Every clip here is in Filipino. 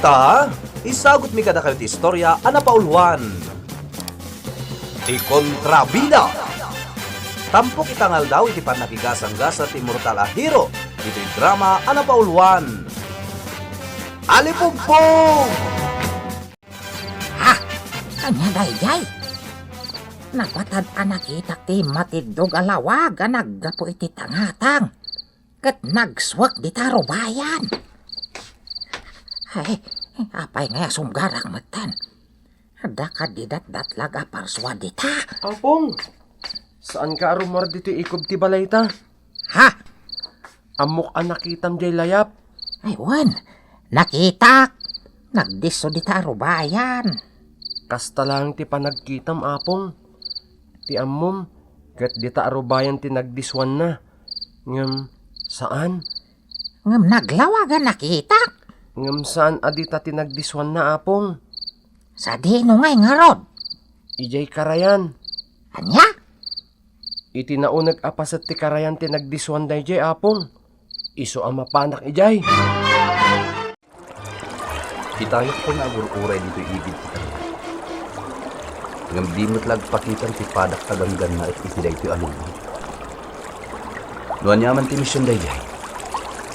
Ita, isagot mi kada kayo ti istorya ana pauluan. Ikontrabida. Tampok itangal daw iti panakigasang-gasa ti mortal a hero. Ito'y drama ana pauluan. Alipugpog! Ha? Kanya dayjay? Nagbatad anakitak ti matidog alawag naggapo iti tangatang. Kat nagswak di taro bayan. Ay, apay nga sumgarang matan. Daka di dat-datlag aparswa dita. Apong, saan ka arumar dito ikob ti balay ta? Ha? Amok anakitam jay layap. Aywan, nakitak. Nagdiso di taro bayan. Kasta lang ti panagkitam apong. Ti amom, kat di ta arubayan ti nagdiswan na. Ngam, saan? Ngam naglawagan nakitak. Ngam saan adita ti nagdiswan na apong? Sa dino ngay nga rod. Ijay karayan. Anya? Iti naunag apasat ti karayan ti nagdiswan da ijay apong. Iso ang mapanak ijay. Kitayok ko na agur-uray dito ibig kita. Ngam di mo't lagpakitan ti padak kaganggan na at itiday ti alubong. Nuan yaman ti misyon dayjay.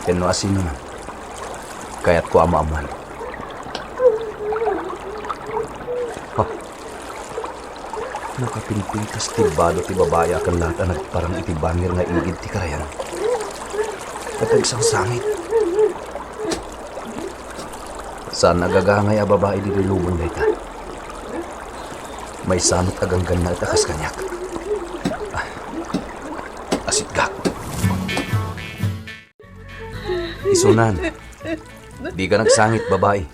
Ken no asino na. Kaya't ko ama-aman. Ha? Nakapinpintas ti bado ti babaya kan lahat ang nagparang iti bangir nga igid ti karayan. Katag isang sangit. Saan nagagangay a babae di lubon na ita? May samot aganggan na itakas kanyak. Asit gak. Isunan. Di ka nagsangit, babae.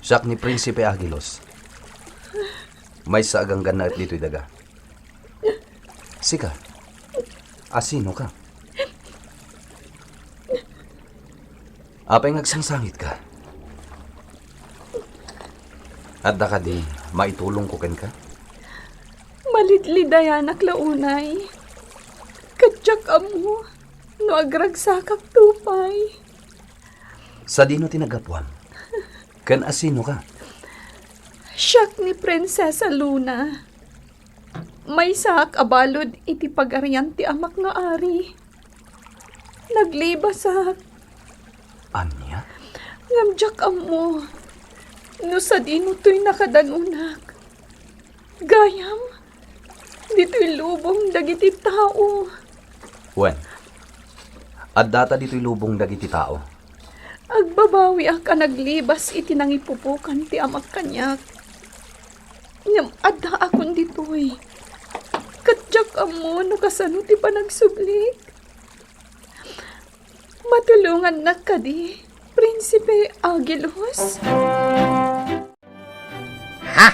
Siyak ni Prinsipe Agilos. May sa aganggan na at dito'y daga. Sika, asino ka? Apay nagsangsangit ka? At da ka di maitulong ko ken ka? Malidlidayan aklaunay. Kadyak amo, no agragsakak tupay. Sa dino tinagapuan? Ken asino ka? Siyak ni Prinsesa Luna. May sak abalod iti pag-arian ti amak nga ari. Naglibasak. Anya? Ngamjak amo. No sa dino to'y nakadanunak. Gayam, dito'y lubong dagiti tao. Wen, at data dito'y lubong dagiti tao. Agbabawi ka naglibas iti nangipupukan ti amak kanyak. Ngam adda akon dito'y. Katyak amo no kasano ti panagsublik. Matulungan na kadi, Prinsipe Agilos. Ha?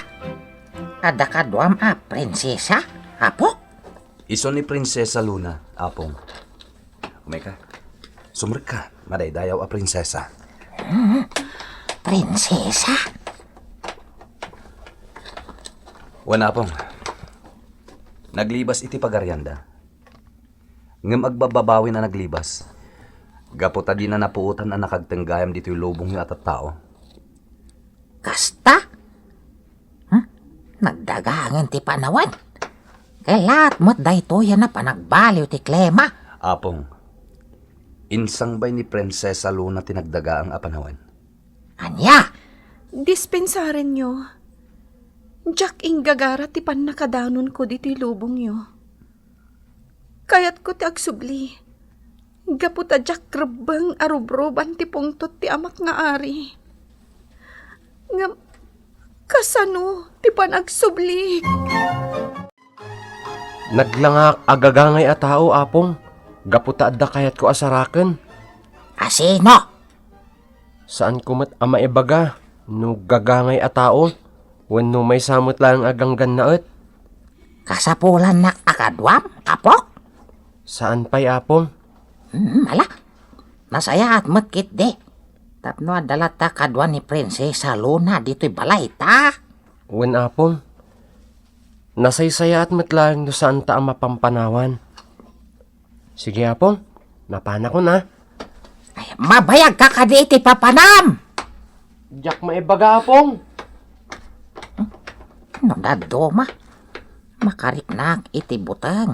Ada ka duam prinsesa? Apo? Iso ni Prinsesa Luna, apong. Umay ka. Sumrek ka, madaydayaw a prinsesa. Prinsesa? Wana apong. Naglibas iti pagaryanda. Ngem agbababawi na naglibas. Gaputa di na napuutan na nakagtenggayam dito'y lubong yung atat tao. Kasta? Nagdagangin ti panawan. Kailat mo't dayto yan na panagbaliw ti klema. Apong, insang bay ni Prinsesa Luna tinagdaga ang apanawan. Anya? Dispensaren nyo. Jack inggagara ti pan nakadanon ko dito'y lubong nyo. Kayat ko ti agsubli. Gaputa Jack rebang arubroban ti pungtot ti amak nga ari. Ngam, kasano ti panagsubli? Naglangak agagangay a tao apong. Gaputa adda kayat ko asaraken. Asino? Saan kumat ama ibaga? No gagangay a tao. Wenno may samot lang aganggan naet. Kasapulan na akadwam, apo? Saan pa'y apong? Ala, masaya at matkit de. Tapno adalat ta kadwa ni Prinsesa Luna dito'y balay ta. Wen apong. Nasaysaya at matlang no saan ta ang mapampanawan. Sige apong, napana ko na. Ay, mabayag ka kadi iti papanam. Jak maibaga apong. No daduma, makariknak iti butang.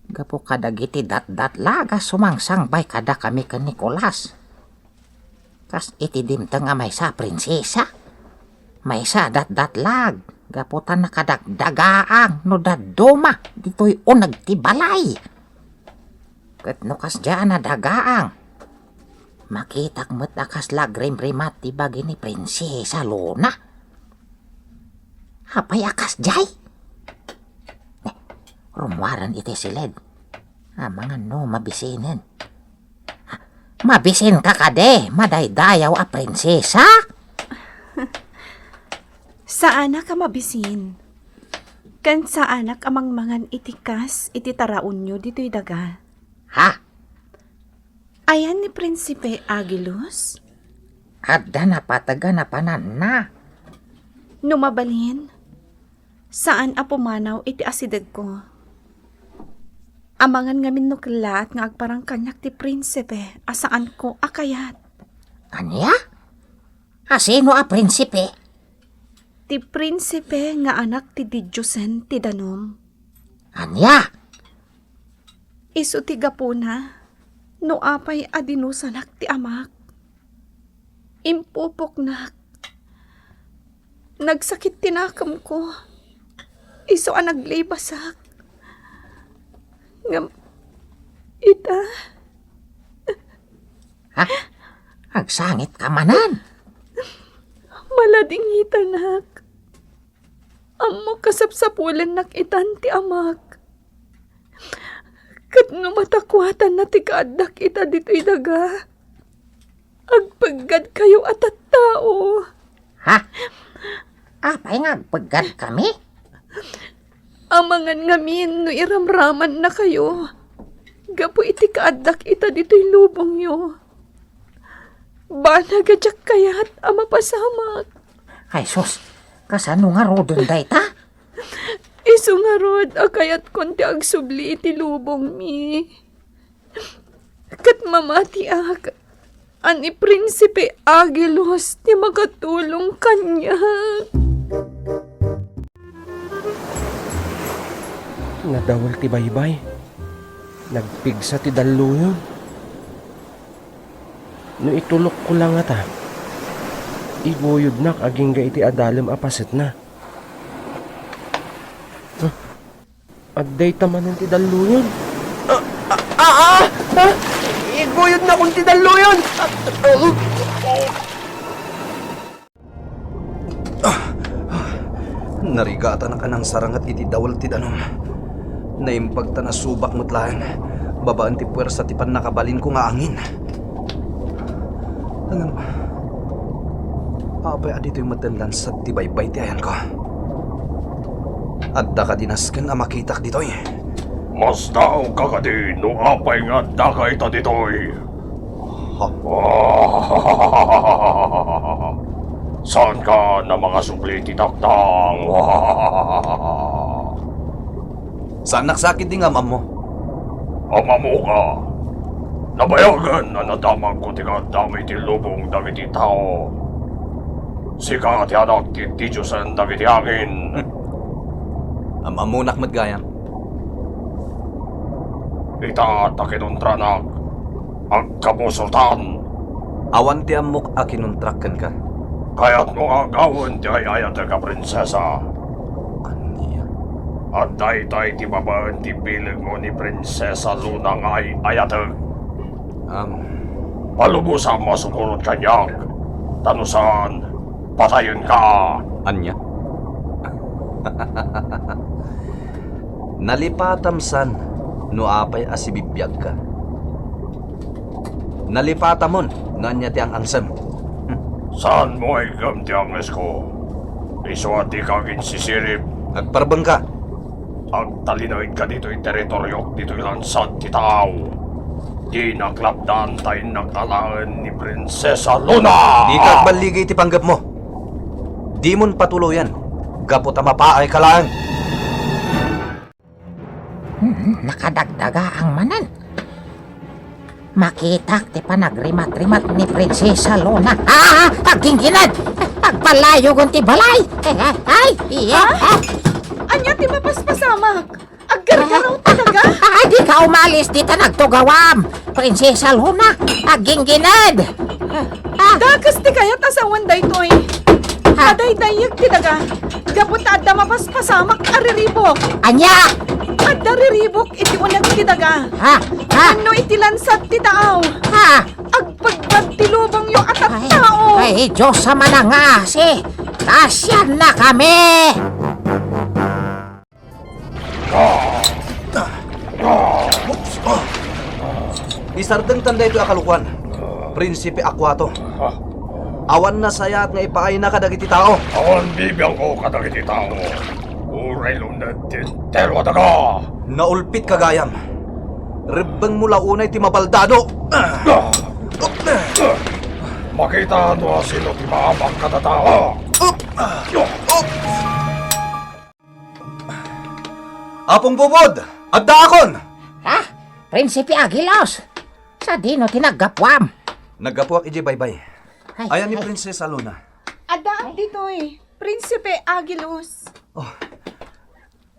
Gapo kadag iti dat-dat laga sumangsangbay kada kami kan Nicolas. Kas iti dimtang nga may sa prinsesa. May sa dat-dat lag. Gaputan na kadagdagaang no daduma. Dito'y unag ti balay. Kat no kas dyan na dagaang. Makitak mo't akas lagrim-rimat ti bagi ni prinsesa Luna. Hapay akas jay. Rumwaran iti silid. Mga no mabisinin. Mabisin ka kade, madaydayaw a prinsesa. Sa anak ka mabisin. Kan sa anak amang mangan itikas, iti taraon nyo dito'y daga. Ha? Ayan ni Prinsipe Agilus. Adda na pataga na panan na. Numabalin. Saan a pumanaw iti asideg ko? Amangan nga minuklat nga agparang kanyak ti Prinsipe, asaan ko akayat. Anya? Asino a prinsipe? Ti Prinsipe nga anak ti Didyosen ti Danom. Anya? Isu ti gapuna, no apay adinusanak ti amak. Impupoknak. Nagsakit tinakam ko. Isu a naglaybasak. Ngam, ita, Ha? Agsangit ka manan. maladingita nak. Amo kasapsapulan nak itan ti amak. Kat no matakwatan na ti kaadak ita dito'y daga. Agpaggad kayo at tao. Ha? Apay nga pagad kami? Amangan ngamin no iramraman na kayo. Gapo iti kaadak ita dito'y lubong yo. Banagadyak kayat ama pasamak. Ay sus, kasano nga rodon day ta? Isu nga rod, akayat konti agsubli iti lubong mi. Kat mamati ak, ani Prinsipe Agilos ti makatulong kanya. Nadawal ti baybay. Nagpigsa ti daluyon. No itulok ko lang ata. Ibuyod nak aging ga iti adalem apaset na. Adday tamanan ti daluyon. Iguyod na kung ti daluyon. Narigata na ka ng sarangat iti dawal ti danom. Naimpagta na subak mutlahan. Babaan ti puwersa ti pan nakabalin ko nga angin. Anam, apay adito yung madanlan sa ti baybay ti ayan ko. Adda ka dinasken a makitak ditoy. Mas tao kakadi no apay nga daka ita ditoy. Ha? Saan ka na mga supli titaktang? Saan naksakit di nga mo? Ama mo ka. Nabayagan na nadamag ko tiga dami ti lubong dagiti tao. Sika ti anak ti Diyusan dagiti angin. Amamunak matgayam. Ita takinuntranak. Agkamusultan. Awan ti amok a kinuntrakken ka. Kaya't mo nga gawin ti ayayat ka prinsesa. Aniya? At day-day ti babaan ti bilang mo ni Prinsesa Luna nga ay ayatag. Palubusan mo sumurot kanyak. Tanusan, patayin ka. Anya? Nalipatamsan no apay asibibiyag ka. Nalipatamon nganya ti ang angsam. Saan mo ay gamti ang esko? Isuat di kagin sisirip. Agparbang ka. Agtalinoid ka dito'y teritoryo, dito'y lansad ti tao. Di naklapdan tayo nagtalaan ni Prinsesa Luna! Di ka agbaligay ti panggap mo. Di mon patuloyan. Gapo ta mapaay ka lang. Nakadagdaga ang manan. Makitak ti panagrimat-rimat ni Prinsesa Luna. Agingginad! Agpalayo kong ti balay! Ay! Iya! Anya ti mapaspasamak. Aggargaraw talaga. Di ka umalis dito nagtugawam! Prinsesa Luna! Agingginad! Dakas ti kayat asawan daytoy. Aday-dayag ti daga. Gapot adda mapaspasamak ariribok. Anya! Adda riribok iti unag ti daga. Ano iti lansat ti taaw. Agpagbag ti lubang yung atat tao. Ay, Diyos sa manangasi! Kasyan na kami! Isardeng tanda ito akalukuan. Prinsipe Aquato. Awan na sayat nga ipaay na kadagiti tao. Awan bibiyang ko kadagiti tao. Uray lunad din terwa daga. Naulpit kagayam. Rebeng mula unay ti mabaldado. Makita mo sino ti maabang kada tao. Apong bubod! Adda akon! Prinsipe Agilos! Sa dino tinagapwam! Naggapuak iji baybay. Ayan ni Prinsesa Luna. Adda ditoy. Prinsipe Agilos.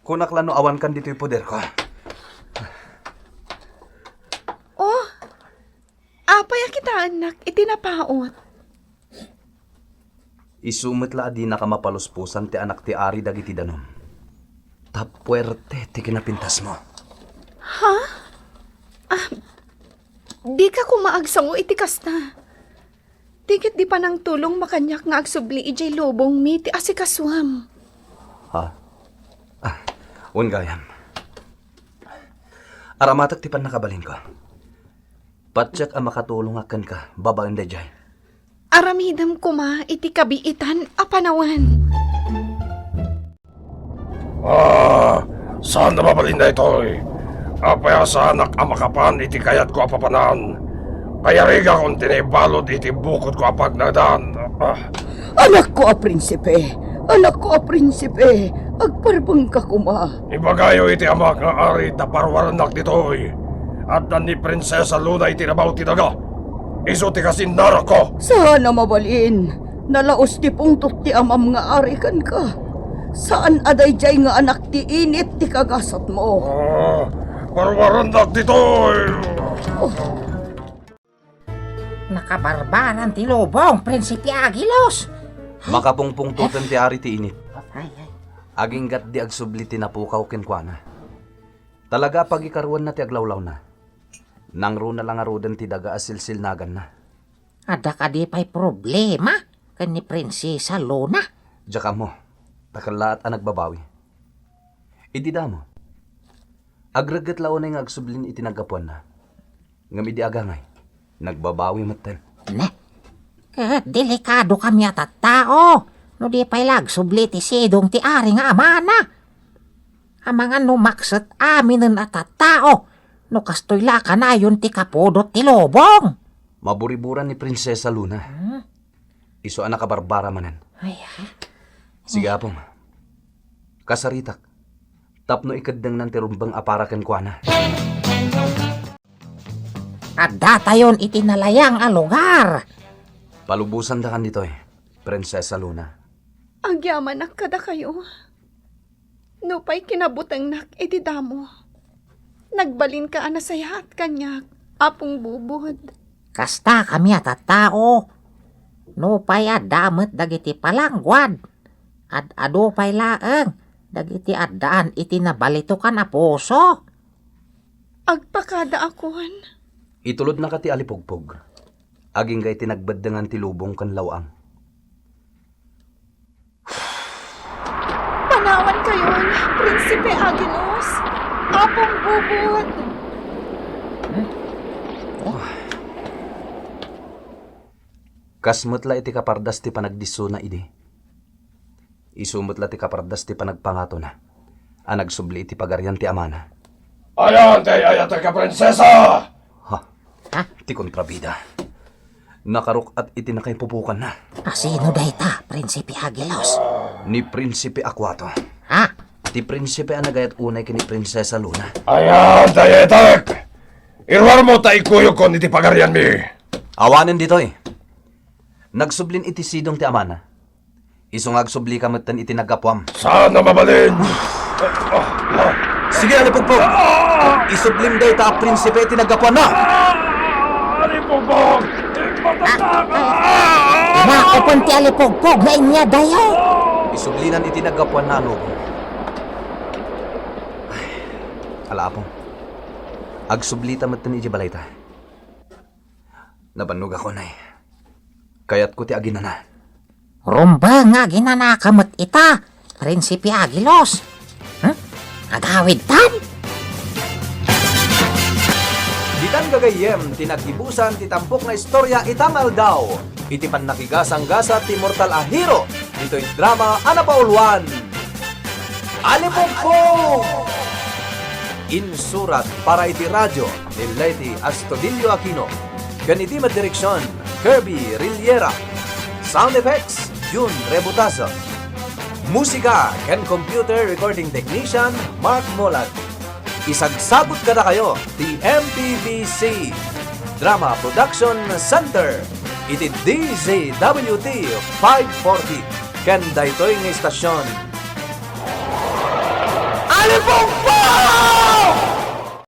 Kunak lano awan kan dito'y poder ko. Oh, apay kita anak, itinapaot. Isumit la di nakamapaluspusan ti anak ti Ari dagiti danom. Tapuerte ti kinapintas mo. Di ka kumaagsango iti kasta. Tikit di pa nang tulong makanyak nga agsubli ijay lobong mi ti asikaswam. Ungayam. Aramatak ti pan nakabalin ko. Patsak ang makatulong akan ka, babaeng dayjay. Aramidam kuma iti kabiitan apanawan. Saan na mabalin na ito'y? Apaya sa anak ang makapan iti kayat ko apapanan. Kaya riga kong tinibalod iti bukod ko apag nadan. Anak ko a prinsipe! Anak ko a prinsipe! Agparbang ka kuma! Ibagayo iti amak nga ari taparwaranak dito'y. At ni Prinsesa Luna iti nabaw ti daga. Iso ti kasindara ko. Sana mabalin! Nalaos ti pungtot ti amam nga arikan ka. Saan adayjay nga anak ti init ti kagasat mo? Parwaranak dito'y. Nakabarbaran ti lubong, Prinsipe Agilos! Makapungpungtutan ti Ari ti init. Ay. Aging gat di agsubli ti napukaw kenkwana. Talaga pag ikaruan na ti aglawlaw na. Nangro na lang arudan ti daga asilsilnagan na. Ada ka di pa'y problema kan ni Prinsesa Luna? Diyan mo, takalaat ang nagbabawi. Idida mo. Agragat laon na agsublin itinagapuan na. Ngam idi agangay, nagbabawi matan. Ne? Delikado kami at tao. No di pa'y lagsubli ti sidong ti ari nga amana. Amangan numaksat aminin at tao. No kastoy la ka na yun ti kapodot ti lobong. Maburiburan ni Prinsesa Luna. Iso anak kabarbara manan. Sige apong. Kasaritak. Tapno ikadang ng tirumbang aparakan kwa na. At datayon itinalayang a lugar. Palubusan da kan dito Prinsesa Luna. Agyaman nak kada kayo. No pa'y kinabutang nak iti damo. Nagbalin ka anasaya at kanyak. Apong bubod. Kasta kami at tao. No pa'y adamet dagiti palangguad. At ado pa'y laeng. Dagiti addaan itinabalito ka na puso. Agpakada akon. Itulod na ka ti alipugpog. Aging kay tinagbadangan ti lubong kan lawang. Panawan kayon, Prinsipe Agilos. Apong bubod. Kasmut la iti kapardas ti panagdiso na idi. Isumot la ti kapardas ti panagpangato na. Anagsubli iti pagaryan ti amana. Ayan, ka, Prinsesa! Ti kontrabida. Nakaruk at iti nakaipupukan na. Asino dayta, Prinsipe Agilos? Ni Prinsipe Aquato. Ti Prinsipe ang nagayat unay kini Prinsesa Luna. Ayan, tayatak! Irwar mo ta ikuyo ko iti pagarian mi. Awanen dito eh. Nagsublin iti sidong ti amana. Isong agsubli kamatan iti nagkapwam. Saan na mabalin? Sige, alipugpog! Isublim day ta prinsipe iti nagkapwam na! Alipugpog! Nakupon ti alipugpog na inya dayo. Isublinan iti nagkapwam na ano. Alaapong. Agsublita matan iti balayta. Nabannog ako na eh. Kaya't ko ti aginana. Rumba nga ginanakamot ita, Prinsipe Agilos. Agawid tan? Ditan gagayem, tinagibusan ti tampok na istorya itamal daw. Iti pannakigasang-gasa ti Mortal Ahiro. Ito'y drama Anapauluan. Alipugpog! Insurat para iti radyo ni Lady Astudillo Aquino. Ganiti direksyon, Kirby Rillera. Sound effects, Jun Rebutazo. Musika and computer recording technician, Mark Molat. Isagsagot kada kayo, the MPBC Drama Production Center. Iti DZWT 540. Ken daytoy nga istasyon. Alipong